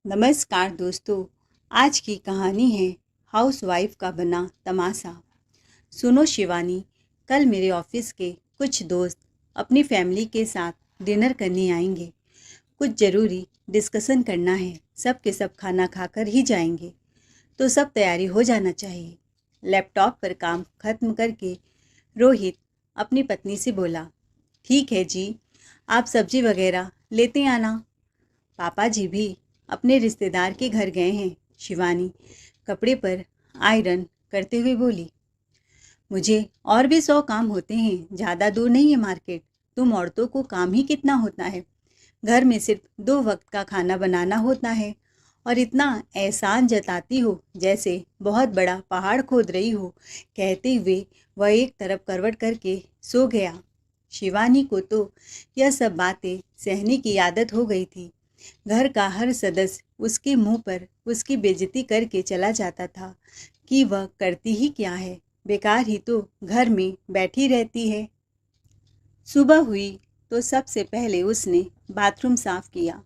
नमस्कार दोस्तों। आज की कहानी है हाउसवाइफ का बना तमाशा। सुनो शिवानी, कल मेरे ऑफिस के कुछ दोस्त अपनी फैमिली के साथ डिनर करने आएंगे। कुछ ज़रूरी डिस्कशन करना है। सब के सब खाना खाकर ही जाएंगे, तो सब तैयारी हो जाना चाहिए। लैपटॉप पर काम खत्म करके रोहित अपनी पत्नी से बोला, ठीक है जी, आप सब्जी वगैरह लेते आना। पापा जी भी अपने रिश्तेदार के घर गए हैं। शिवानी कपड़े पर आयरन करते हुए बोली, मुझे और भी 100 काम होते हैं, ज़्यादा दूर नहीं है मार्केट। तुम औरतों को काम ही कितना होता है, घर में सिर्फ 2 वक्त का खाना बनाना होता है और इतना एहसान जताती हो जैसे बहुत बड़ा पहाड़ खोद रही हो। कहते हुए वह एक तरफ करवट करके सो गया। शिवानी को तो यह सब बातें सहने की आदत हो गई थी। घर का हर सदस्य उसके मुंह पर उसकी बेइज्जती करके चला जाता था कि वह करती ही क्या है, बेकार ही तो घर में बैठी रहती है। सुबह हुई तो सबसे पहले उसने बाथरूम साफ किया,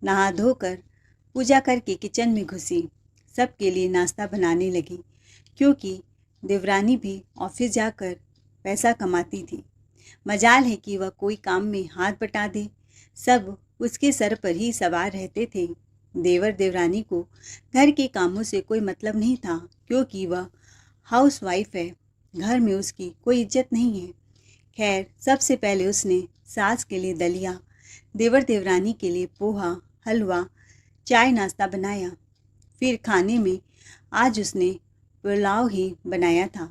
नहा धोकर पूजा करके किचन में घुसी, सबके लिए नाश्ता बनाने लगी, क्योंकि देवरानी भी ऑफिस जाकर पैसा कमाती थी। मजाल है कि वह कोई काम में हाथ बटा दे। सब उसके सर पर ही सवार रहते थे। देवर देवरानी को घर के कामों से कोई मतलब नहीं था, क्योंकि वह हाउसवाइफ है। घर में उसकी कोई इज्जत नहीं है। खैर, सबसे पहले उसने सास के लिए दलिया, देवर देवरानी के लिए पोहा, हलवा, चाय नाश्ता बनाया। फिर खाने में आज उसने पुलाव ही बनाया था।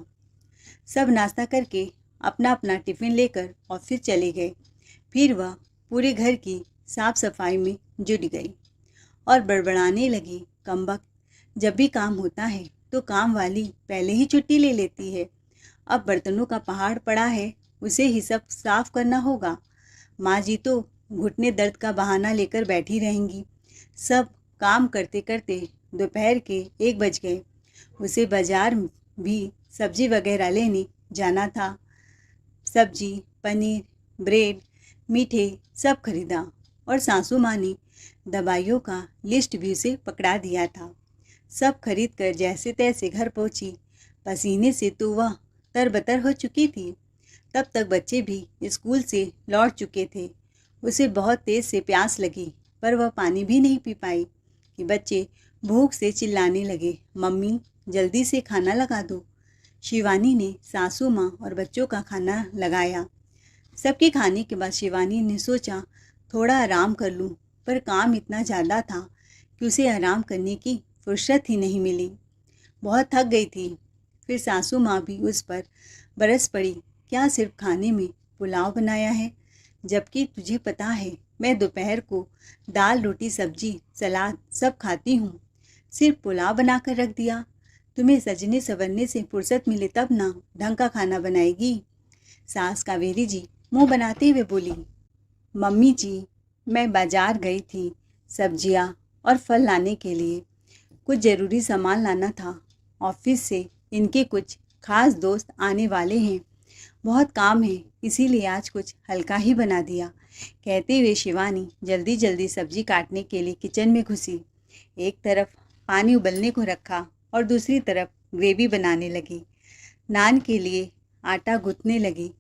सब नाश्ता करके अपना अपना टिफ़िन लेकर ऑफिस चले गए। फिर वह पूरे घर की साफ सफाई में जुट गई और बड़बड़ाने लगी, कमबख्त, जब भी काम होता है तो काम वाली पहले ही छुट्टी ले लेती है। अब बर्तनों का पहाड़ पड़ा है, उसे ही सब साफ करना होगा। माँ जी तो घुटने दर्द का बहाना लेकर बैठी रहेंगी। सब काम करते करते दोपहर के 1 बज गए। उसे बाजार भी सब्जी वगैरह लेने जाना था। सब्जी, पनीर, ब्रेड, मीठे सब खरीदा और सासू माँ ने दवाइयों का लिस्ट भी उसे पकड़ा दिया था। सब खरीद कर जैसे तैसे घर पहुंची। पसीने से तो वह तरबतर हो चुकी थी। तब तक बच्चे भी स्कूल से लौट चुके थे। उसे बहुत तेज से प्यास लगी, पर वह पानी भी नहीं पी पाई कि बच्चे भूख से चिल्लाने लगे, मम्मी जल्दी से खाना लगा दो। शिवानी ने सासू माँ और बच्चों का खाना लगाया। सबके खाने के बाद शिवानी ने सोचा थोड़ा आराम कर लूँ, पर काम इतना ज़्यादा था कि उसे आराम करने की फुर्सत ही नहीं मिली। बहुत थक गई थी। फिर सासू माँ भी उस पर बरस पड़ी, क्या सिर्फ खाने में पुलाव बनाया है, जबकि तुझे पता है मैं दोपहर को दाल रोटी सब्जी सलाद सब खाती हूँ। सिर्फ पुलाव बनाकर रख दिया। तुम्हें सजने संवरने से फुर्सत मिले तब ना ढंग का खाना बनाएगी। सास कावेरी जी मुंह बनाते हुए बोली, मम्मी जी, मैं बाजार गई थी सब्जियां और फल लाने के लिए। कुछ ज़रूरी सामान लाना था। ऑफिस से इनके कुछ खास दोस्त आने वाले हैं। बहुत काम है, इसीलिए आज कुछ हल्का ही बना दिया। कहते हुए शिवानी जल्दी जल्दी सब्जी काटने के लिए किचन में घुसी। एक तरफ पानी उबलने को रखा और दूसरी तरफ ग्रेवी बनाने लगी। नान के लिए आटा गूंथने लगी।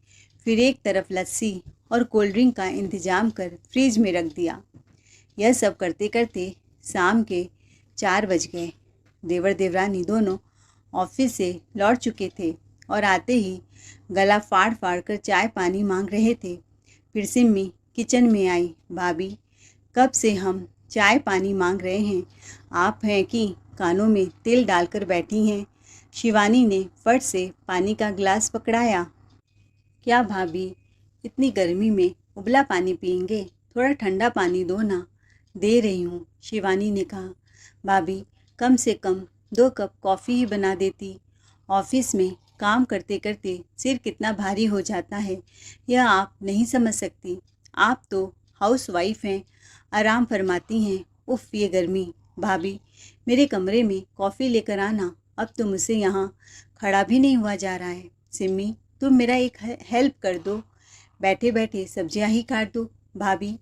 फिर एक तरफ लस्सी और कोल्ड ड्रिंक का इंतज़ाम कर फ्रिज में रख दिया। यह सब करते करते शाम के 4 बज गए। देवर देवरानी दोनों ऑफिस से लौट चुके थे और आते ही गला फाड़ फाड़ कर चाय पानी मांग रहे थे। फिर सिम्मी किचन में आई, भाभी कब से हम चाय पानी मांग रहे हैं, आप हैं कि कानों में तेल डालकर बैठी हैं। शिवानी ने फट से पानी का गिलास पकड़ाया। क्या भाभी, इतनी गर्मी में उबला पानी पियेंगे, थोड़ा ठंडा पानी दो ना। दे रही हूँ, शिवानी ने कहा। भाभी कम से कम 2 कप कॉफ़ी ही बना देती। ऑफिस में काम करते करते सिर कितना भारी हो जाता है, यह आप नहीं समझ सकती। आप तो हाउस वाइफ हैं, आराम फरमाती हैं। उफ़ ये गर्मी। भाभी मेरे कमरे में कॉफ़ी लेकर आना, अब तो मुझसे यहाँ खड़ा भी नहीं हुआ जा रहा है। सिम्मी तुम मेरा एक हेल्प कर दो, बैठे बैठे सब्जियां ही काट दो। भाभी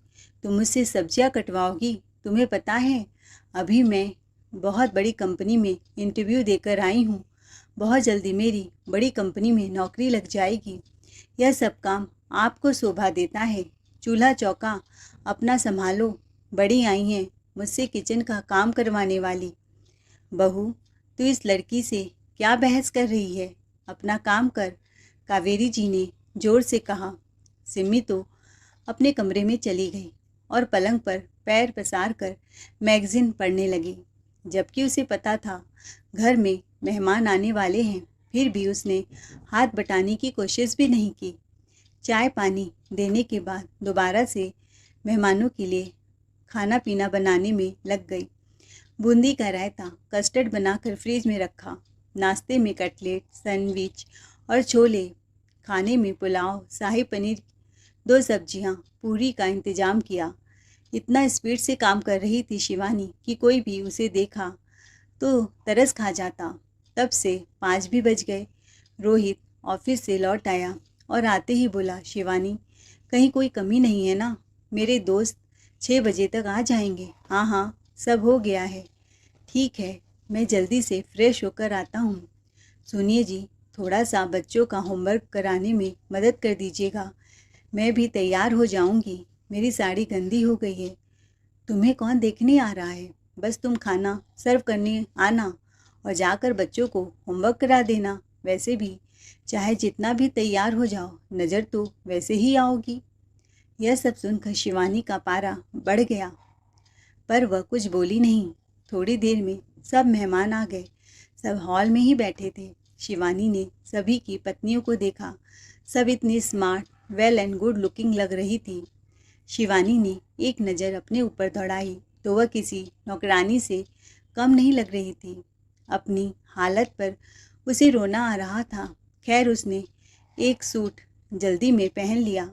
तुम मुझसे सब्जियां कटवाओगी, तुम्हें पता है अभी मैं बहुत बड़ी कंपनी में इंटरव्यू देकर आई हूँ। बहुत जल्दी मेरी बड़ी कंपनी में नौकरी लग जाएगी। यह सब काम आपको शोभा देता है। चूल्हा चौका अपना संभालो। बड़ी आई हैं मुझसे किचन का काम करवाने वाली। बहू, तू इस लड़की से क्या बहस कर रही है? अपना काम कर, कावेरी जी ने जोर से कहा। सिमी तो अपने कमरे में चली गई और पलंग पर पैर पसार कर मैगज़ीन पढ़ने लगी। जबकि उसे पता था घर में मेहमान आने वाले हैं, फिर भी उसने हाथ बटाने की कोशिश भी नहीं की। चाय पानी देने के बाद दोबारा से मेहमानों के लिए खाना पीना बनाने में लग गई। बूंदी का रायता, कस्टर्ड बनाकर फ्रिज में रखा। नाश्ते में कटलेट, सैंडविच और छोले। खाने में पुलाव, शाही पनीर, 2 सब्जियां, पूरी का इंतज़ाम किया। इतना स्पीड से काम कर रही थी शिवानी कि कोई भी उसे देखा तो तरस खा जाता। तब से 5 भी बज गए। रोहित ऑफिस से लौट आया और आते ही बोला, शिवानी, कहीं कोई कमी नहीं है ना? मेरे दोस्त 6 बजे तक आ जाएंगे। हाँ हाँ, सब हो गया है। ठीक है, मैं जल्दी से फ्रेश होकर आता हूँ। सुनिए जी, थोड़ा सा बच्चों का होमवर्क कराने में मदद कर दीजिएगा। मैं भी तैयार हो जाऊँगी। मेरी साड़ी गंदी हो गई है। तुम्हें कौन देखने आ रहा है? बस तुम खाना सर्व करने आना और जाकर बच्चों को होमवर्क करा देना। वैसे भी चाहे जितना भी तैयार हो जाओ, नज़र तो वैसे ही आओगी। यह सब सुनकर शिवानी का पारा बढ़ गया, पर वह कुछ बोली नहीं। थोड़ी देर में सब मेहमान आ गए। सब हॉल में ही बैठे थे। शिवानी ने सभी की पत्नियों को देखा। सब इतनी smart, well and good looking लग रही थी। शिवानी ने एक नज़र अपने ऊपर दौड़ाई तो वह किसी नौकरानी से कम नहीं लग रही थी। अपनी हालत पर उसे रोना आ रहा था। खैर, उसने एक सूट जल्दी में पहन लिया।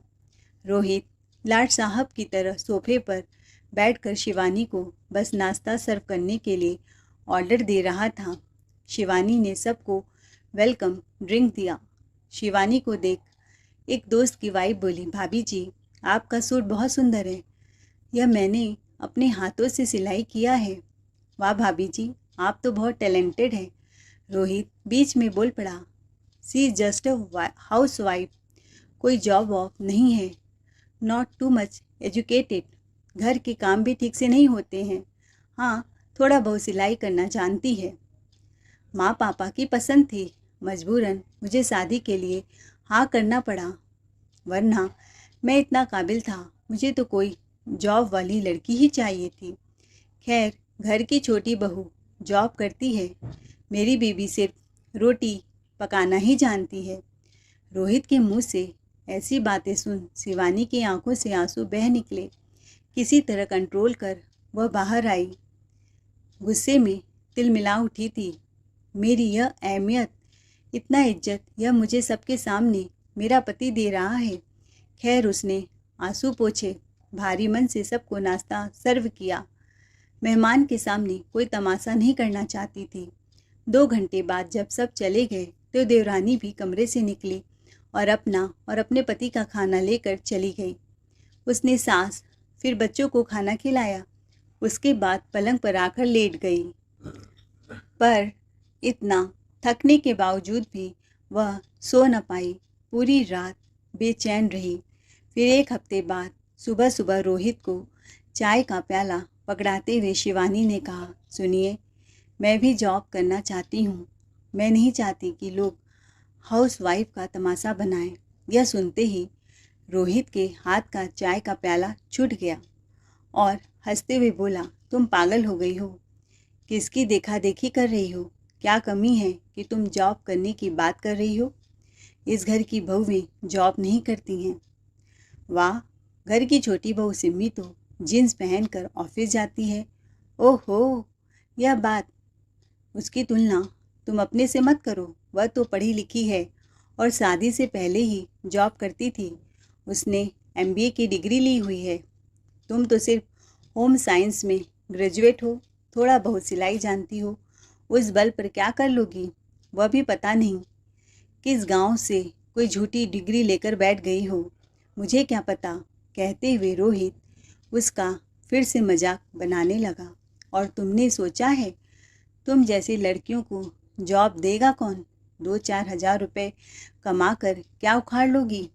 रोहित लाट साहब की तरह सोफे पर बैठकर शिवानी को बस नाश्ता सर्व करने के लिए ऑर्डर दे रहा था। शिवानी ने सबको वेलकम ड्रिंक दिया। शिवानी को देख एक दोस्त की वाइफ बोली, भाभी जी, आपका सूट बहुत सुंदर है। यह मैंने अपने हाथों से सिलाई किया है। वाह भाभी जी, आप तो बहुत टैलेंटेड हैं। रोहित बीच में बोल पड़ा, she is just a housewife, कोई जॉब वॉब नहीं है, नॉट टू मच एजुकेटेड, घर के काम भी ठीक से नहीं होते हैं। हाँ, थोड़ा बहुत सिलाई करना जानती है। माँ पापा की पसंद थी, मजबूरन मुझे शादी के लिए हाँ करना पड़ा, वरना मैं इतना काबिल था। मुझे तो कोई जॉब वाली लड़की ही चाहिए थी। खैर, घर की छोटी बहू जॉब करती है, मेरी बीवी सिर्फ रोटी पकाना ही जानती है। रोहित के मुंह से ऐसी बातें सुन शिवानी की आंखों से आंसू बह निकले। किसी तरह कंट्रोल कर वह बाहर आई। गुस्से में तिलमिला उठी थी। मेरी यह अहमियत, इतना इज्जत, यह मुझे सबके सामने मेरा पति दे रहा है। खैर, उसने आंसू पोंछे, भारी मन से सबको नाश्ता सर्व किया। मेहमान के सामने कोई तमाशा नहीं करना चाहती थी। 2 घंटे बाद जब सब चले गए तो देवरानी भी कमरे से निकली और अपना और अपने पति का खाना लेकर चली गई। उसने सास फिर बच्चों को खाना खिलाया। उसके बाद पलंग पर आकर लेट गई। पर इतना थकने के बावजूद भी वह सो न पाई। पूरी रात बेचैन रही। फिर 1 हफ्ते बाद सुबह सुबह रोहित को चाय का प्याला पकड़ाते हुए शिवानी ने कहा, सुनिए, मैं भी जॉब करना चाहती हूँ। मैं नहीं चाहती कि लोग हाउस वाइफ का तमाशा बनाएं। यह सुनते ही रोहित के हाथ का चाय का प्याला छूट गया और हंसते हुए बोला, तुम पागल हो गई हो? किसकी देखा देखी कर रही हो? क्या कमी है कि तुम जॉब करने की बात कर रही हो? इस घर की बहुएं जॉब नहीं करती हैं। वाह, घर की छोटी बहू सिम्मी तो जीन्स पहनकर ऑफिस जाती है। ओहो, यह बात, उसकी तुलना तुम अपने से मत करो। वह तो पढ़ी लिखी है और शादी से पहले ही जॉब करती थी। उसने MBA की डिग्री ली हुई है। तुम तो सिर्फ होम साइंस में ग्रेजुएट हो, थोड़ा बहुत सिलाई जानती हो। उस बल पर क्या कर लोगी? वह भी पता नहीं किस गांव से कोई झूठी डिग्री लेकर बैठ गई हो। मुझे क्या पता, कहते हुए रोहित उसका फिर से मजाक बनाने लगा और तुमने सोचा है तुम जैसी लड़कियों को जॉब देगा कौन? 2-4 हज़ार रुपये कमा कर क्या उखाड़ लोगी?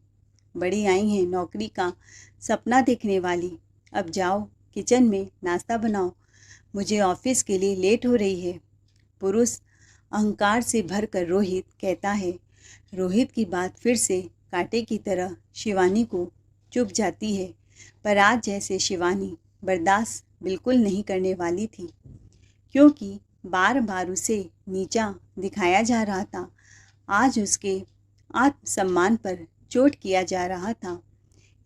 बड़ी आई हैं नौकरी का सपना देखने वाली। अब जाओ किचन में नाश्ता बनाओ, मुझे ऑफिस के लिए लेट हो रही है। पुरुष अहंकार से भरकर रोहित कहता है। रोहित की बात फिर से कांटे की तरह शिवानी को चुभ जाती है, पर आज जैसे शिवानी बर्दाश्त बिल्कुल नहीं करने वाली थी, क्योंकि बार बार उसे नीचा दिखाया जा रहा था। आज उसके आत्मसम्मान पर चोट किया जा रहा था।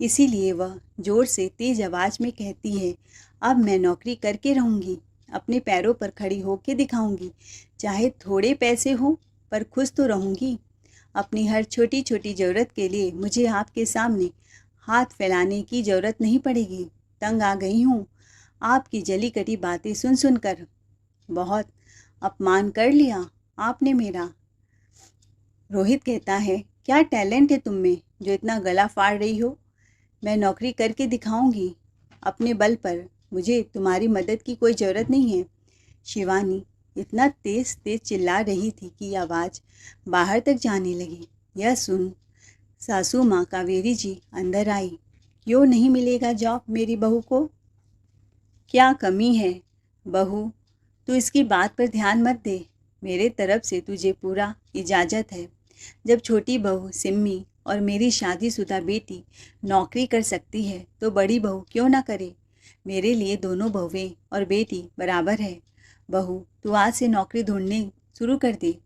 इसीलिए वह जोर से तेज आवाज़ में कहती है, अब मैं नौकरी करके रहूँगी, अपने पैरों पर खड़ी होके दिखाऊंगी। चाहे थोड़े पैसे हो पर खुश तो रहूँगी। अपनी हर छोटी छोटी ज़रूरत के लिए मुझे आपके सामने हाथ फैलाने की ज़रूरत नहीं पड़ेगी। तंग आ गई हूँ आपकी जली कटी बातें सुन सुनकर। बहुत अपमान कर लिया आपने मेरा। रोहित कहता है, क्या टैलेंट है तुम में जो इतना गला फाड़ रही हो? मैं नौकरी करके दिखाऊंगी अपने बल पर, मुझे तुम्हारी मदद की कोई ज़रूरत नहीं है। शिवानी इतना तेज तेज चिल्ला रही थी कि आवाज़ बाहर तक जाने लगी। यह सुन सासू माँ कावेरी जी अंदर आई। क्यों नहीं मिलेगा जॉब मेरी बहू को? क्या कमी है बहू? तू इसकी बात पर ध्यान मत दे, मेरे तरफ से तुझे पूरा इजाज़त है। जब छोटी बहू सिम्मी और मेरी शादीशुदा बेटी नौकरी कर सकती है तो बड़ी बहू क्यों ना करे? मेरे लिए दोनों बहुएं और बेटी बराबर है। बहू तू आज से नौकरी ढूंढने शुरू कर दे।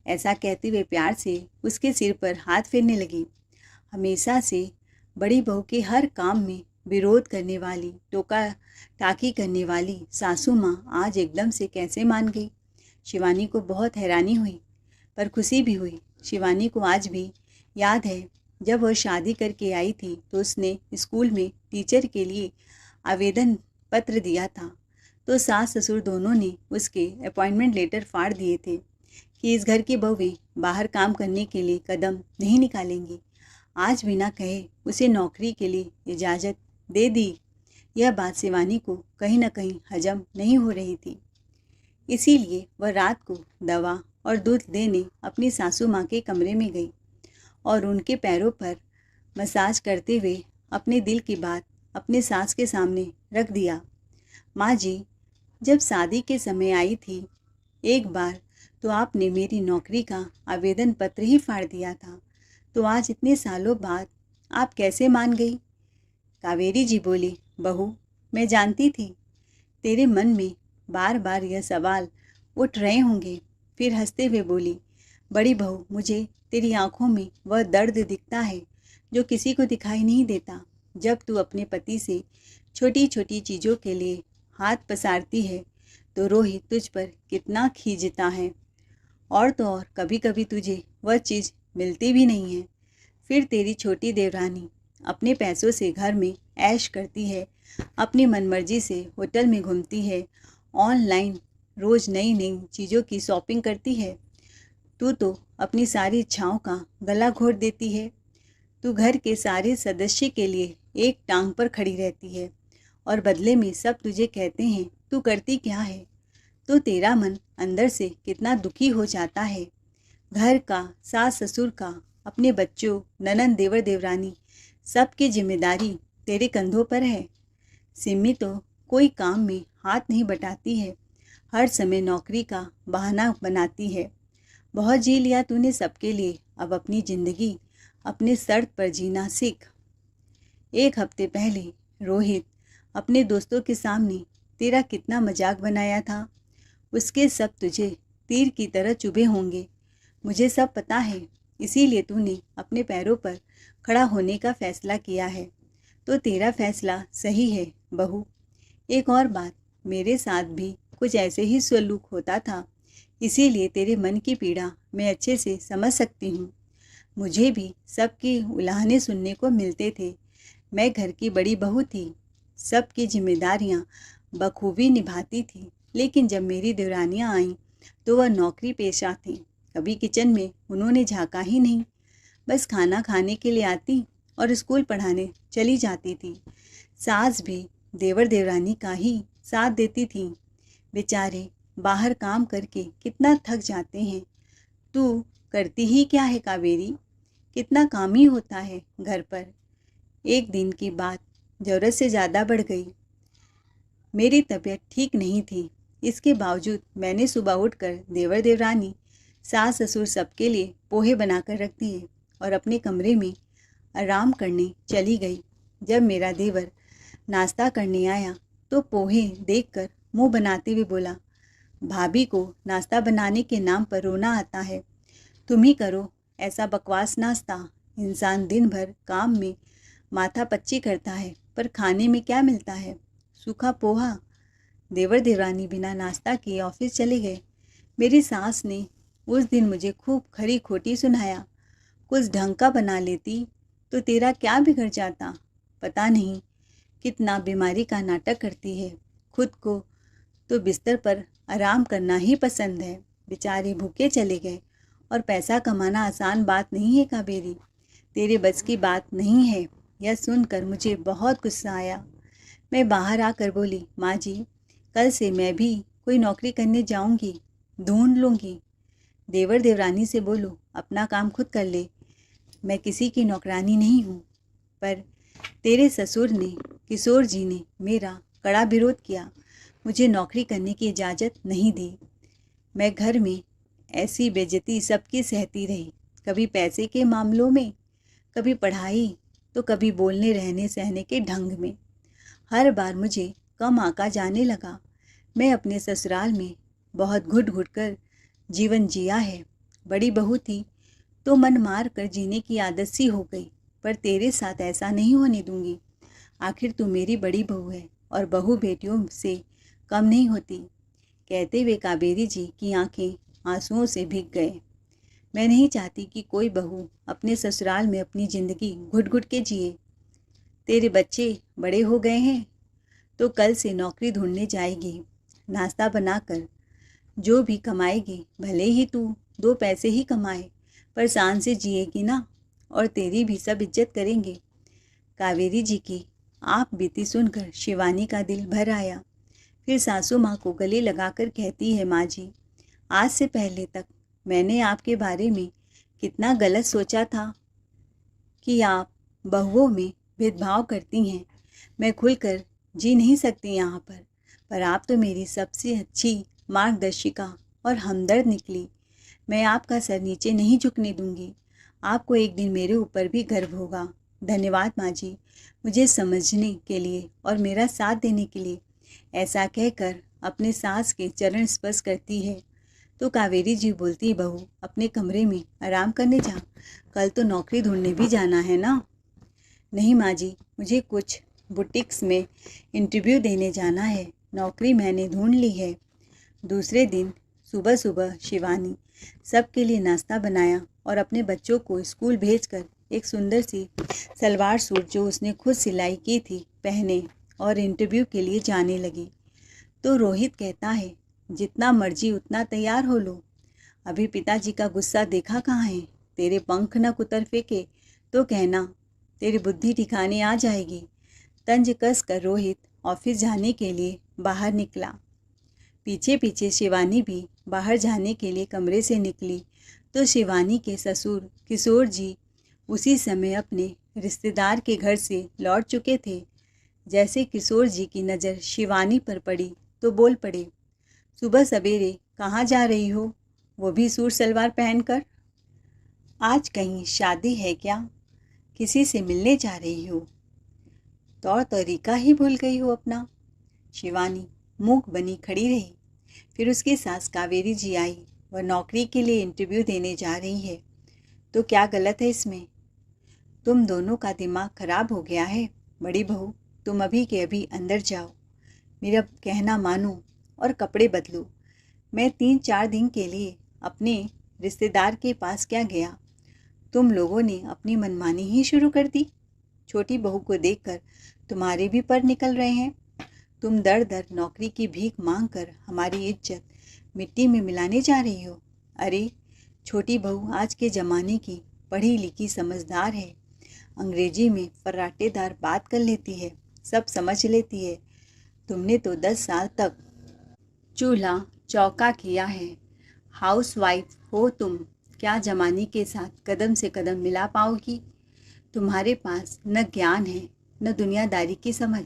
ऐसा कहते हुए प्यार से उसके सिर पर हाथ फेरने लगी। हमेशा से बड़ी बहू के हर काम में विरोध करने वाली, टोका टाकी करने वाली सासू माँ आज एकदम से कैसे मान गई? शिवानी को बहुत हैरानी हुई, पर खुशी भी हुई। शिवानी को आज भी याद है जब वह शादी करके आई थी तो उसने स्कूल में टीचर के लिए आवेदन पत्र दिया था, तो सास ससुर दोनों ने उसके अपॉइंटमेंट लेटर फाड़ दिए थे कि इस घर की बहुएं बाहर काम करने के लिए कदम नहीं निकालेंगी। आज बिना कहे उसे नौकरी के लिए इजाज़त दे दी। यह बात शिवानी को कहीं न कहीं हजम नहीं हो रही थी। इसीलिए वह रात को दवा और दूध देने अपनी सासू माँ के कमरे में गई और उनके पैरों पर मसाज करते हुए अपने दिल की बात अपने सास के सामने रख दिया। माँ जी, जब शादी के समय आई थी एक बार तो आपने मेरी नौकरी का आवेदन पत्र ही फाड़ दिया था, तो आज इतने सालों बाद आप कैसे मान गई? कावेरी जी बोली, बहू मैं जानती थी तेरे मन में बार बार यह सवाल उठ रहे होंगे। फिर हंसते हुए बोली, बड़ी बहू मुझे तेरी आंखों में वह दर्द दिखता है जो किसी को दिखाई नहीं देता। जब तू अपने पति से छोटी छोटी चीज़ों के लिए हाथ पसारती है तो रोहित तुझ पर कितना खींचता है, और तो और कभी कभी तुझे वह चीज़ मिलती भी नहीं है। फिर तेरी छोटी देवरानी अपने पैसों से घर में ऐश करती है, अपनी मनमर्जी से होटल में घूमती है, ऑनलाइन रोज़ नई नई चीज़ों की शॉपिंग करती है। तू तो अपनी सारी इच्छाओं का गला घोट देती है। तू घर के सारे सदस्य के लिए एक टांग पर खड़ी रहती है और बदले में सब तुझे कहते हैं तू करती क्या है? तो तेरा मन अंदर से कितना दुखी हो जाता है। घर का, सास ससुर का, अपने बच्चों, ननंद देवर देवरानी सबकी जिम्मेदारी तेरे कंधों पर है। सिम्मी तो कोई काम में हाथ नहीं बटाती है, हर समय नौकरी का बहाना बनाती है। बहुत जी लिया तूने सबके लिए, अब अपनी ज़िंदगी अपने शर्त पर जीना सीख। एक हफ्ते पहले रोहित अपने दोस्तों के सामने तेरा कितना मजाक बनाया था, उसके सब तुझे तीर की तरह चुभे होंगे। मुझे सब पता है, इसीलिए तूने अपने पैरों पर खड़ा होने का फैसला किया है, तो तेरा फैसला सही है बहू। एक और बात, मेरे साथ भी कुछ ऐसे ही सलूक होता था, इसीलिए तेरे मन की पीड़ा मैं अच्छे से समझ सकती हूँ। मुझे भी सबकी उलाहने सुनने को मिलते थे। मैं घर की बड़ी बहू थी, सबकी जिम्मेदारियाँ बखूबी निभाती थी, लेकिन जब मेरी देवरानियाँ आईं तो वह नौकरी पेशा थी। कभी किचन में उन्होंने झाँका ही नहीं, बस खाना खाने के लिए आती और स्कूल पढ़ाने चली जाती थी। सास भी देवर देवरानी का ही साथ देती थी। बेचारे बाहर काम करके कितना थक जाते हैं। तू करती ही क्या है कावेरी? कितना काम ही होता है घर पर। एक दिन की बात ज़रूरत से ज़्यादा बढ़ गई। मेरी तबीयत ठीक नहीं थी। इसके बावजूद मैंने सुबह उठकर देवर देवरानी, सास ससुर सबके लिए पोहे बनाकर रख दिए और अपने कमरे में आराम करने चली गई। जब मेरा देवर नाश्ता करने आया तो पोहे देखकर मुंह बनाते हुए बोला, भाभी को नाश्ता बनाने के नाम पर रोना आता है। तुम ही करो ऐसा बकवास नाश्ता। इंसान दिन भर काम में माथा पच्ची करता है पर खाने में क्या मिलता है? सूखा पोहा। देवर देवरानी बिना नाश्ता किए ऑफिस चले गए। मेरी सास ने उस दिन मुझे खूब खरी खोटी सुनाया। कुछ ढंग का बना लेती तो तेरा क्या बिगड़ जाता। पता नहीं कितना बीमारी का नाटक करती है। खुद को तो बिस्तर पर आराम करना ही पसंद है। बेचारे भूखे चले गए और पैसा कमाना आसान बात नहीं है कावेरी। तेरे बस की बात नहीं है। यह सुनकर मुझे बहुत गुस्सा आया। मैं बाहर आकर बोली, माँ जी, कल से मैं भी कोई नौकरी करने जाऊंगी, ढूंढ लूँगी। देवर देवरानी से बोलो अपना काम खुद कर ले, मैं किसी की नौकरानी नहीं हूँ। पर तेरे ससुर ने, किशोर जी ने मेरा कड़ा विरोध किया। मुझे नौकरी करने की इजाज़त नहीं दी। मैं घर में ऐसी बेइज्जती सबकी सहती रही, कभी पैसे के मामलों में, कभी पढ़ाई, तो कभी बोलने रहने सहने के ढंग में। हर बार मुझे कम आका जाने लगा। मैं अपने ससुराल में बहुत घुट घुट कर जीवन जिया है। बड़ी बहू थी तो मन मार कर जीने की आदत सी हो गई, पर तेरे साथ ऐसा नहीं होने दूंगी। आखिर तू मेरी बड़ी बहू है और बहू बेटियों से कम नहीं होती। कहते हुए कावेरी जी की आंखें आंसुओं से भीग गए। मैं नहीं चाहती कि कोई बहू अपने ससुराल में अपनी ज़िंदगी घुट घुट के जिए। तेरे बच्चे बड़े हो गए हैं तो कल से नौकरी ढूंढने जाएगी। नाश्ता बनाकर जो भी कमाएगी, भले ही तू 2 पैसे ही कमाए, पर शान से जिएगी ना, और तेरी भी सब इज्जत करेंगे। कावेरी जी की आप बीती सुनकर शिवानी का दिल भर आया। फिर सासू माँ को गले लगाकर कहती है, माँ जी, आज से पहले तक मैंने आपके बारे में कितना गलत सोचा था कि आप बहुओं में भेदभाव करती हैं। मैं खुलकर जी नहीं सकती यहाँ पर आप तो मेरी सबसे अच्छी मार्गदर्शिका और हमदर्द निकली। मैं आपका सर नीचे नहीं झुकने दूंगी। आपको एक दिन मेरे ऊपर भी गर्व होगा। धन्यवाद माँ जी, मुझे समझने के लिए और मेरा साथ देने के लिए। ऐसा कहकर अपने सास के चरण स्पर्श करती है तो कावेरी जी बोलती, बहू अपने कमरे में आराम करने जा, कल तो नौकरी ढूंढने भी जाना है ना। नहीं माँ जी, मुझे कुछ बुटीक्स में इंटरव्यू देने जाना है। नौकरी मैंने ढूंढ ली है। दूसरे दिन सुबह सुबह शिवानी सबके लिए नाश्ता बनाया और अपने बच्चों को स्कूल भेजकर एक सुंदर सी सलवार सूट जो उसने खुद सिलाई की थी पहने और इंटरव्यू के लिए जाने लगी। तो रोहित कहता है, जितना मर्जी उतना तैयार हो लो। अभी पिताजी का गुस्सा देखा कहाँ है। तेरे पंख न कुतर फेंके तो कहना तेरी बुद्धि ठिकाने आ जाएगी। तंज कस कर रोहित ऑफिस जाने के लिए बाहर निकला। पीछे पीछे शिवानी भी बाहर जाने के लिए कमरे से निकली तो शिवानी के ससुर किशोर जी उसी समय अपने रिश्तेदार के घर से लौट चुके थे। जैसे किशोर जी की नज़र शिवानी पर पड़ी तो बोल पड़े, सुबह सवेरे कहाँ जा रही हो, वो भी सूट सलवार पहनकर? आज कहीं शादी है क्या? किसी से मिलने जा रही हो? तौर तरीका ही भूल गई हो अपना। शिवानी मूक बनी खड़ी रही। फिर उसकी सास कावेरी जी आई। वह नौकरी के लिए इंटरव्यू देने जा रही है तो क्या गलत है इसमें? तुम दोनों का दिमाग खराब हो गया है। बड़ी बहू, तुम अभी के अभी अंदर जाओ, मेरा कहना मानो और कपड़े बदलो। मैं 3-4 दिन के लिए अपने रिश्तेदार के पास क्या गया, तुम लोगों ने अपनी मनमानी ही शुरू कर दी। छोटी बहू को देखकर तुम्हारे भी पर निकल रहे हैं। तुम दर दर नौकरी की भीख मांग कर हमारी इज्जत मिट्टी में मिलाने जा रही हो। अरे छोटी बहू आज के ज़माने की पढ़ी लिखी समझदार है। अंग्रेजी में फर्राटेदार बात कर लेती है, सब समझ लेती है। तुमने तो 10 साल तक चूल्हा चौका किया है। हाउसवाइफ हो तुम, क्या जमाने के साथ कदम से कदम मिला पाओगी? तुम्हारे पास न ज्ञान है न दुनियादारी की समझ।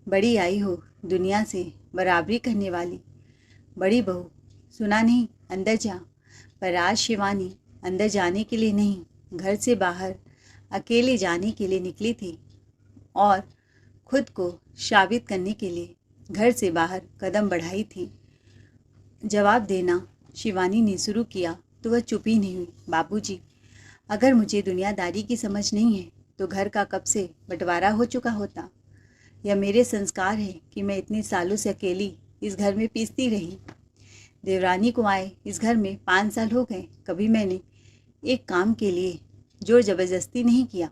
बड़ी आई हो दुनिया से बराबरी करने वाली। बड़ी बहू, सुना नहीं, अंदर जा। पर आज शिवानी अंदर जाने के लिए नहीं, घर से बाहर अकेले जाने के लिए निकली थी और खुद को साबित करने के लिए घर से बाहर कदम बढ़ाई थी। जवाब देना शिवानी ने शुरू किया तो वह चुप ही नहीं हुई। बाबूजी, अगर मुझे दुनियादारी की समझ नहीं है तो घर का कब से बंटवारा हो चुका होता। यह मेरे संस्कार है कि मैं इतने सालों से अकेली इस घर में पीसती रही। देवरानी को आए इस घर में 5 साल हो गए। कभी मैंने एक काम के लिए जोर ज़बरदस्ती नहीं किया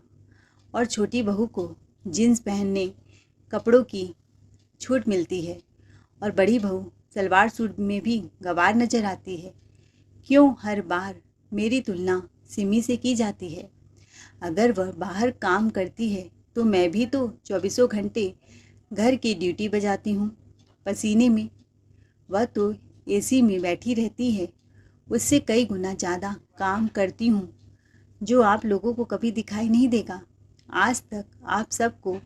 और छोटी बहू को जीन्स पहनने कपड़ों की छूट मिलती है और बड़ी बहू सलवार सूट में भी गंवार नजर आती है। क्यों हर बार मेरी तुलना सिमी से की जाती है? अगर वह बाहर काम करती है तो मैं भी तो 24 घंटे घर की ड्यूटी बजाती हूँ पसीने में। वह तो एसी में बैठी रहती है, उससे कई गुना ज़्यादा काम करती हूँ जो आप लोगों को कभी दिखाई नहीं देगा। आज तक आप सबको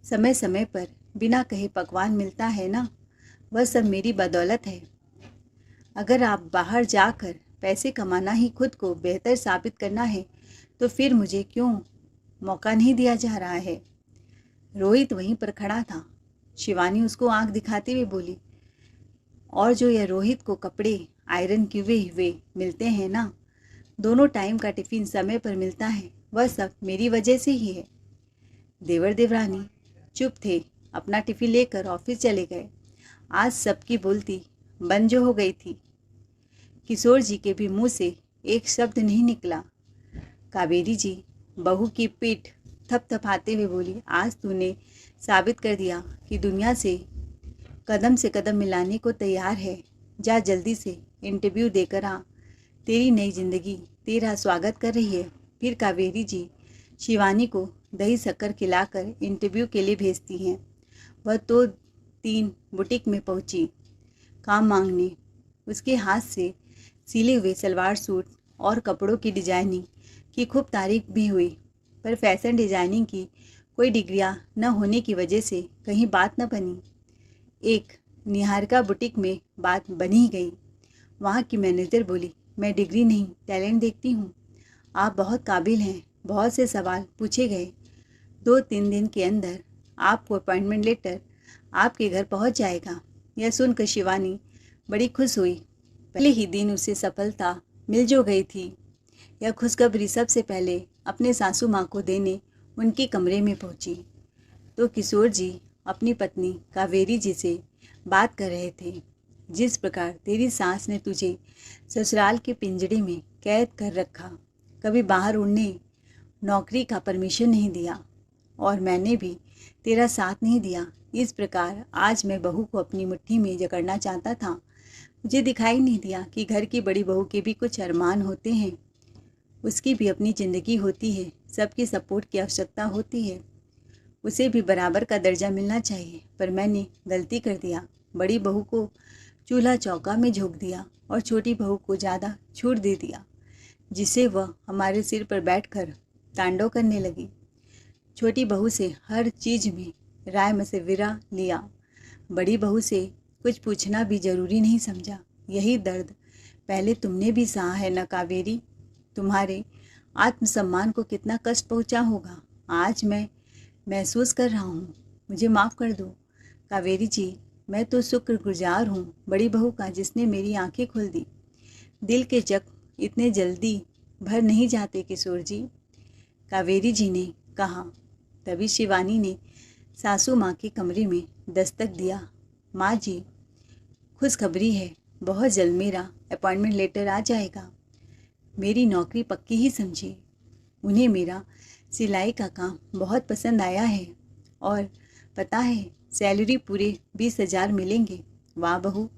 समय समय पर बिना कहे पकवान मिलता है ना, वह सब मेरी बदौलत है। अगर आप बाहर जाकर पैसे कमाना ही खुद को बेहतर साबित करना है तो फिर मुझे क्यों मौका नहीं दिया जा रहा है? रोहित वहीं पर खड़ा था। शिवानी उसको आंख दिखाते हुए बोली, और जो यह रोहित को कपड़े आयरन किए हुए मिलते हैं ना, दोनों टाइम का टिफ़िन समय पर मिलता है, वह सब मेरी वजह से ही है। देवर देवरानी चुप थे, अपना टिफ़िन लेकर ऑफिस चले गए। आज सबकी बोलती बंद जो हो गई थी। किशोर जी के भी मुंह से एक शब्द नहीं निकला। कावेरी जी बहू की पीठ थपथपाते हुए बोली, आज तूने साबित कर दिया कि दुनिया से कदम मिलाने को तैयार है। जा जल्दी से इंटरव्यू देकर आ, तेरी नई जिंदगी तेरा स्वागत कर रही है। फिर कावेरी जी शिवानी को दही शक्कर खिलाकर इंटरव्यू के लिए भेजती हैं। वह तो 3 बुटीक में पहुंची काम मांगने। उसके हाथ से सिले हुए सलवार सूट और कपड़ों की डिजाइनिंग की खूब तारीफ भी हुई, पर फैशन डिजाइनिंग की कोई डिग्रियां न होने की वजह से कहीं बात न बनी। एक निहारिका बुटीक में बात बन ही गई। वहाँ की मैनेजर बोली, मैं डिग्री नहीं टैलेंट देखती हूँ। आप बहुत काबिल हैं। बहुत से सवाल पूछे गए। 2-3 दिन के अंदर आपको अपॉइंटमेंट लेटर आपके घर पहुँच जाएगा। यह सुनकर शिवानी बड़ी खुश हुई। पहले ही दिन उसे सफलता मिल जो गई थी। यह खुशखबरी सबसे पहले अपने सासू माँ को देने उनके कमरे में पहुँची तो किशोर जी अपनी पत्नी कावेरी जी से बात कर रहे थे। जिस प्रकार तेरी सास ने तुझे ससुराल के पिंजड़े में कैद कर रखा, कभी बाहर उड़ने नौकरी का परमिशन नहीं दिया और मैंने भी तेरा साथ नहीं दिया, इस प्रकार आज मैं बहू को अपनी मुट्ठी में जकड़ना चाहता था। मुझे दिखाई नहीं दिया कि घर की बड़ी बहू के भी कुछ अरमान होते हैं, उसकी भी अपनी ज़िंदगी होती है, सबकी सपोर्ट की आवश्यकता होती है, उसे भी बराबर का दर्जा मिलना चाहिए। पर मैंने गलती कर दिया, बड़ी बहू को चूल्हा चौका में झोंक दिया और छोटी बहू को ज़्यादा छूट दे दिया, जिससे वह हमारे सिर पर बैठकर तांडव करने लगी। छोटी बहू से हर चीज़ में राय मशविरा लिया, बड़ी बहू से कुछ पूछना भी ज़रूरी नहीं समझा। यही दर्द पहले तुमने भी सहा है न कावेरी? तुम्हारे आत्मसम्मान को कितना कष्ट पहुंचा होगा, आज मैं महसूस कर रहा हूँ। मुझे माफ़ कर दो कावेरी जी, मैं तो शुक्रगुजार हूँ बड़ी बहू का जिसने मेरी आंखें खोल दी। दिल के जख्म इतने जल्दी भर नहीं जाते किशोर जी, कावेरी जी ने कहा। तभी शिवानी ने सासू माँ के कमरे में दस्तक दिया। माँ जी, खुशखबरी है, बहुत जल्द मेरा अपॉइंटमेंट लेटर आ जाएगा। मेरी नौकरी पक्की ही समझिए। उन्हें मेरा सिलाई का काम बहुत पसंद आया है और पता है सैलरी पूरे 20,000 मिलेंगे। वाह बहू,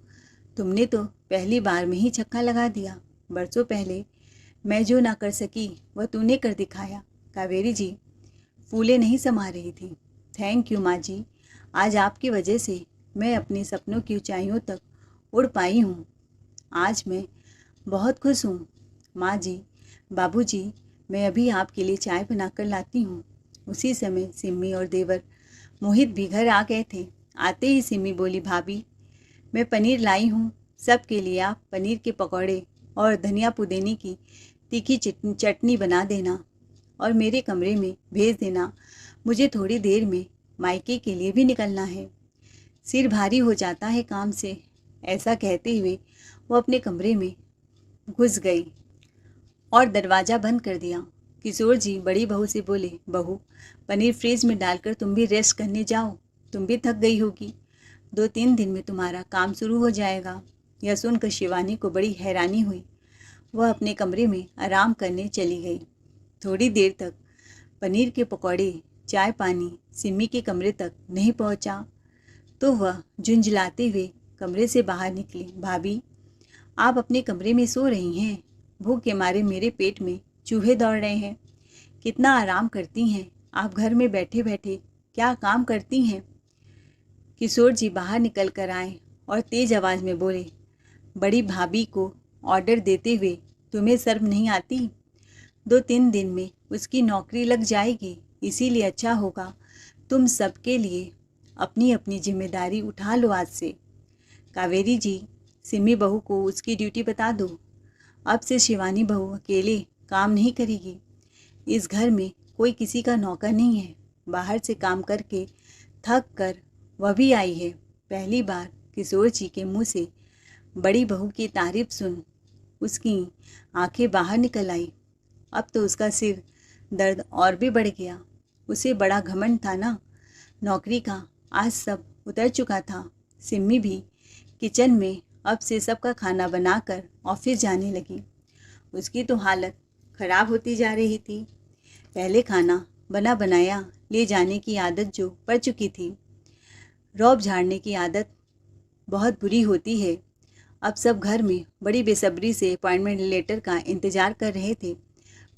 तुमने तो पहली बार में ही छक्का लगा दिया। बरसों पहले मैं जो ना कर सकी वह तूने कर दिखाया। कावेरी जी फूले नहीं समा रही थी। थैंक यू माँ जी, आज आपकी वजह से मैं अपने सपनों की ऊंचाइयों तक उड़ पाई हूँ। आज मैं बहुत खुश हूँ। माँ जी, बाबूजी, मैं अभी आपके लिए चाय बनाकर लाती हूँ। उसी समय सिम्मी और देवर मोहित भी घर आ गए थे। आते ही सिम्मी बोली, भाभी, मैं पनीर लाई हूँ, सबके लिए आप पनीर के पकौड़े और धनिया पुदीने की तीखी चटनी बना देना और मेरे कमरे में भेज देना। मुझे थोड़ी देर में मायके के लिए भी निकलना है। सिर भारी हो जाता है काम से। ऐसा कहते हुए वो अपने कमरे में घुस गई और दरवाज़ा बंद कर दिया। किशोर जी बड़ी बहू से बोले, बहू, पनीर फ्रिज में डालकर तुम भी रेस्ट करने जाओ, तुम भी थक गई होगी। 2-3 दिन में तुम्हारा काम शुरू हो जाएगा। यह सुनकर शिवानी को बड़ी हैरानी हुई। वह अपने कमरे में आराम करने चली गई। थोड़ी देर तक पनीर के पकौड़े, चाय पानी सिम्मी के कमरे तक नहीं पहुंचा तो वह झुंझलाते हुए कमरे से बाहर निकली। भाभी, आप अपने कमरे में सो रही हैं। भूख के मारे मेरे पेट में चूहे दौड़ रहे हैं। कितना आराम करती हैं आप, घर में बैठे बैठे क्या काम करती हैं। किशोर जी बाहर निकल कर आए और तेज आवाज़ में बोले, बड़ी भाभी को ऑर्डर देते हुए तुम्हें शर्म नहीं आती। 2-3 दिन में उसकी नौकरी लग जाएगी, इसीलिए अच्छा होगा तुम सबके लिए अपनी अपनी जिम्मेदारी उठा लो आज से। कावेरी जी, सिम्मी बहू को उसकी ड्यूटी बता दो। अब से शिवानी बहू अकेले काम नहीं करेगी। इस घर में कोई किसी का नौकर नहीं है। बाहर से काम करके थक कर वह भी आई है। पहली बार किशोर जी के मुंह से बड़ी बहू की तारीफ सुन उसकी आंखें बाहर निकल आई। अब तो उसका सिर दर्द और भी बढ़ गया। उसे बड़ा घमंड था ना नौकरी का, आज सब उतर चुका था। सिम्मी भी किचन में अब से सबका खाना बनाकर ऑफिस जाने लगी। उसकी तो हालत खराब होती जा रही थी। पहले खाना बना बनाया ले जाने की आदत जो पड़ चुकी थी। रौब झाड़ने की आदत बहुत बुरी होती है। अब सब घर में बड़ी बेसब्री से अपॉइंटमेंट लेटर का इंतज़ार कर रहे थे,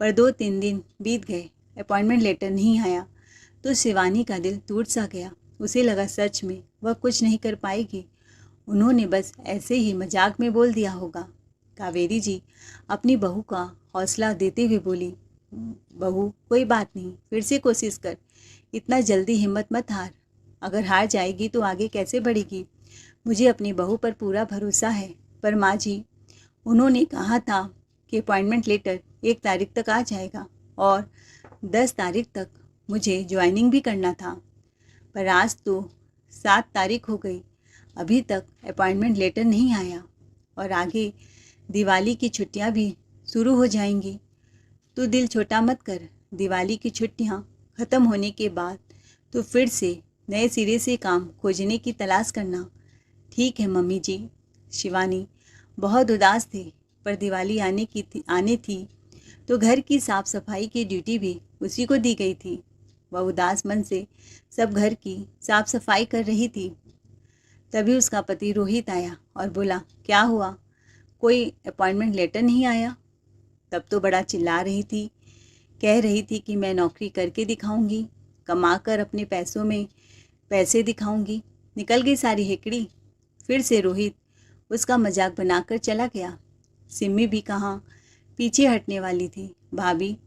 पर 2-3 दिन बीत गए, अपॉइंटमेंट लेटर नहीं आया तो शिवानी का दिल टूट सा गया। उसे लगा सच में वह कुछ नहीं कर पाएगी। उन्होंने बस ऐसे ही मजाक में बोल दिया होगा। कावेरी जी अपनी बहू का हौसला देते हुए बोली, बहू, कोई बात नहीं, फिर से कोशिश कर, इतना जल्दी हिम्मत मत हार। अगर हार जाएगी तो आगे कैसे बढ़ेगी। मुझे अपनी बहू पर पूरा भरोसा है। पर माँ जी, उन्होंने कहा था कि अपॉइंटमेंट लेटर 1 तारीख तक आ जाएगा और 10 तारीख तक मुझे ज्वाइनिंग भी करना था, पर आज तो 7 तारीख हो गई, अभी तक अपॉइंटमेंट लेटर नहीं आया और आगे दिवाली की छुट्टियां भी शुरू हो जाएंगी। तो दिल छोटा मत कर। दिवाली की छुट्टियां ख़त्म होने के बाद तो फिर से नए सिरे से काम खोजने की तलाश करना। ठीक है मम्मी जी। शिवानी बहुत उदास थी, पर दिवाली आने थी तो घर की साफ सफाई की ड्यूटी भी उसी को दी गई थी। वह उदास मन से सब घर की साफ सफाई कर रही थी। तभी उसका पति रोहित आया और बोला, क्या हुआ, कोई अपॉइंटमेंट लेटर नहीं आया। तब तो बड़ा चिल्ला रही थी, कह रही थी कि मैं नौकरी करके दिखाऊंगी, कमाकर अपने पैसों में पैसे दिखाऊंगी। निकल गई सारी हेकड़ी। फिर से रोहित उसका मजाक बनाकर चला गया। सिम्मी भी कहाँ पीछे हटने वाली थी। भाभी,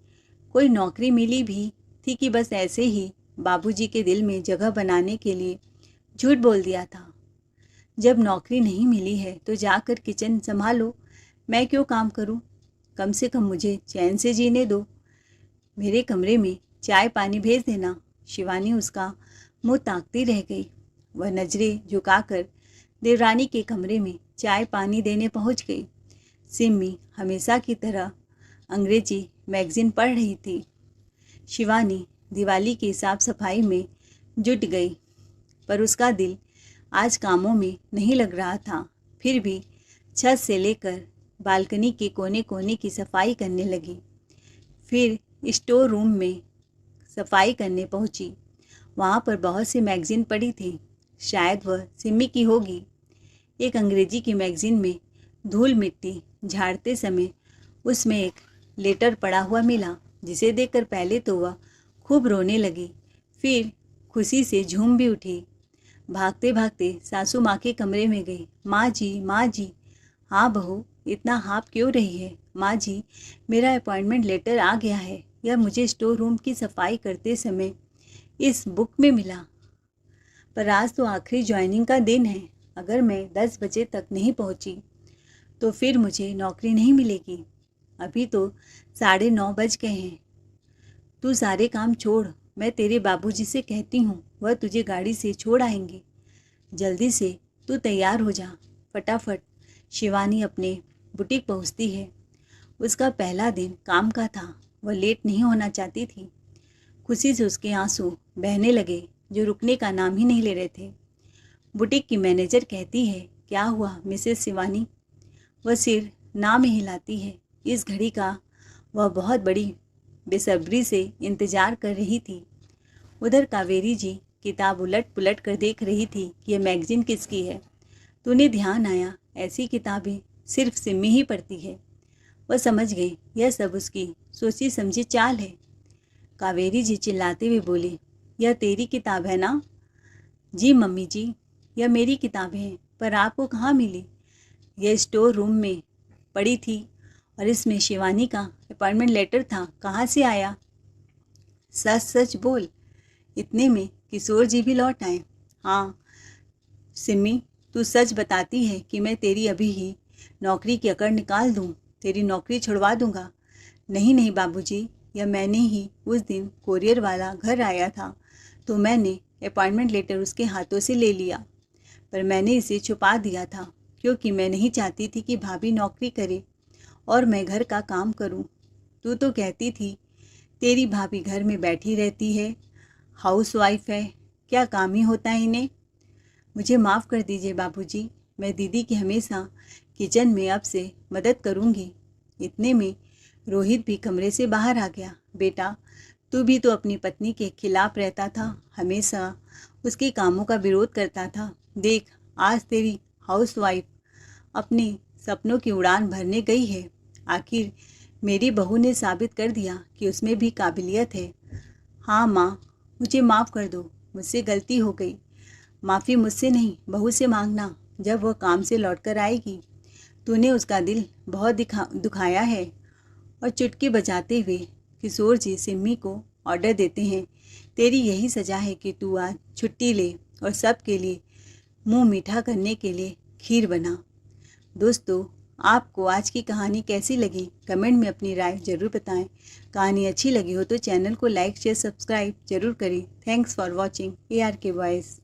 कोई नौकरी मिली भी थी कि बस ऐसे ही बाबूजी के दिल में जगह बनाने के लिए झूठ बोल दिया था। जब नौकरी नहीं मिली है तो जाकर किचन संभालो, मैं क्यों काम करूं? कम से कम मुझे चैन से जीने दो। मेरे कमरे में चाय पानी भेज देना। शिवानी उसका मुंह ताकती रह गई। वह नजरें झुकाकर देवरानी के कमरे में चाय पानी देने पहुंच गई। सिम्मी हमेशा की तरह अंग्रेजी मैगजीन पढ़ रही थी। शिवानी दिवाली की साफ सफाई में जुट गई, पर उसका दिल आज कामों में नहीं लग रहा था। फिर भी छत से लेकर बालकनी के कोने कोने की सफाई करने लगी। फिर स्टोर रूम में सफाई करने पहुंची। वहाँ पर बहुत सी मैगजीन पड़ी थी, शायद वह सिम्मी की होगी। एक अंग्रेजी की मैगजीन में धूल मिट्टी झाड़ते समय उसमें एक लेटर पड़ा हुआ मिला, जिसे देखकर पहले तो वह खूब रोने लगी, फिर खुशी से झूम भी उठी। भागते भागते सासू माँ के कमरे में गई। माँ जी, माँ जी। हाँ बहू, इतना हाँफ क्यों रही है? माँ जी, मेरा अपॉइंटमेंट लेटर आ गया है। यह मुझे स्टोर रूम की सफाई करते समय इस बुक में मिला। पर आज तो आखिरी ज्वाइनिंग का दिन है। अगर मैं 10 बजे तक नहीं पहुंची तो फिर मुझे नौकरी नहीं मिलेगी। अभी तो 9:30 बज गए हैं। तू सारे काम छोड़, मैं तेरे बाबूजी से कहती हूँ, वह तुझे गाड़ी से छोड़ आएंगे। जल्दी से तू तैयार हो जा। फटाफट शिवानी अपने बुटीक पहुँचती है। उसका पहला दिन काम का था। वह लेट नहीं होना चाहती थी। खुशी से उसके आंसू बहने लगे जो रुकने का नाम ही नहीं ले रहे थे। बुटीक की मैनेजर कहती है, क्या हुआ मिसेस शिवानी? वह सिर ना में हिलाती है। इस घड़ी का वह बहुत बड़ी बेसब्री से इंतजार कर रही थी। उधर कावेरी जी किताब उलट पुलट कर देख रही थी कि यह मैगजीन किसकी है। तो उन्हें ध्यान आया, ऐसी किताबें सिर्फ सिम्मी ही पढ़ती है। वह समझ गई यह सब उसकी सोची समझी चाल है। कावेरी जी चिल्लाते हुए बोली, यह तेरी किताब है ना? जी मम्मी जी, यह मेरी किताब है, पर आपको कहाँ मिली? यह स्टोर रूम में पड़ी थी और इसमें शिवानी का अपॉइंटमेंट लेटर था। कहाँ से आया? सच सच बोल। इतने में किशोर जी भी लौट आए। हाँ सिमी, तू सच बताती है कि मैं तेरी अभी ही नौकरी की अकड़ निकाल दूँ, तेरी नौकरी छुड़वा दूँगा। नहीं नहीं बाबूजी, यह मैंने ही उस दिन कोरियर वाला घर आया था तो मैंने अपॉइंटमेंट लेटर उसके हाथों से ले लिया, पर मैंने इसे छुपा दिया था क्योंकि मैं नहीं चाहती थी कि भाभी नौकरी करे और मैं घर का काम करूं। तू तो कहती थी तेरी भाभी घर में बैठी रहती है, हाउसवाइफ है, क्या काम ही होता है इन्हें। मुझे माफ़ कर दीजिए बाबूजी, मैं दीदी की हमेशा किचन में अब से मदद करूंगी। इतने में रोहित भी कमरे से बाहर आ गया। बेटा, तू भी तो अपनी पत्नी के खिलाफ रहता था, हमेशा उसके कामों का विरोध करता था। देख, आज तेरी हाउसवाइफ अपने सपनों की उड़ान भरने गई है। आखिर मेरी बहू ने साबित कर दिया कि उसमें भी काबिलियत है। हाँ माँ, मुझे माफ़ कर दो, मुझसे गलती हो गई। माफ़ी मुझसे नहीं, बहू से मांगना। जब वह काम से लौट कर आएगी तूने उसका दिल बहुत दुखाया है। और चुटकी बजाते हुए किशोर जी सिम्मी को ऑर्डर देते हैं, तेरी यही सज़ा है कि तू आज छुट्टी ले और सबके लिए मुंह मीठा करने के लिए खीर बना। दोस्तों, आपको आज की कहानी कैसी लगी? कमेंट में अपनी राय ज़रूर बताएं। कहानी अच्छी लगी हो तो चैनल को लाइक शेयर सब्सक्राइब ज़रूर करें। Thanks for watching ARK voice.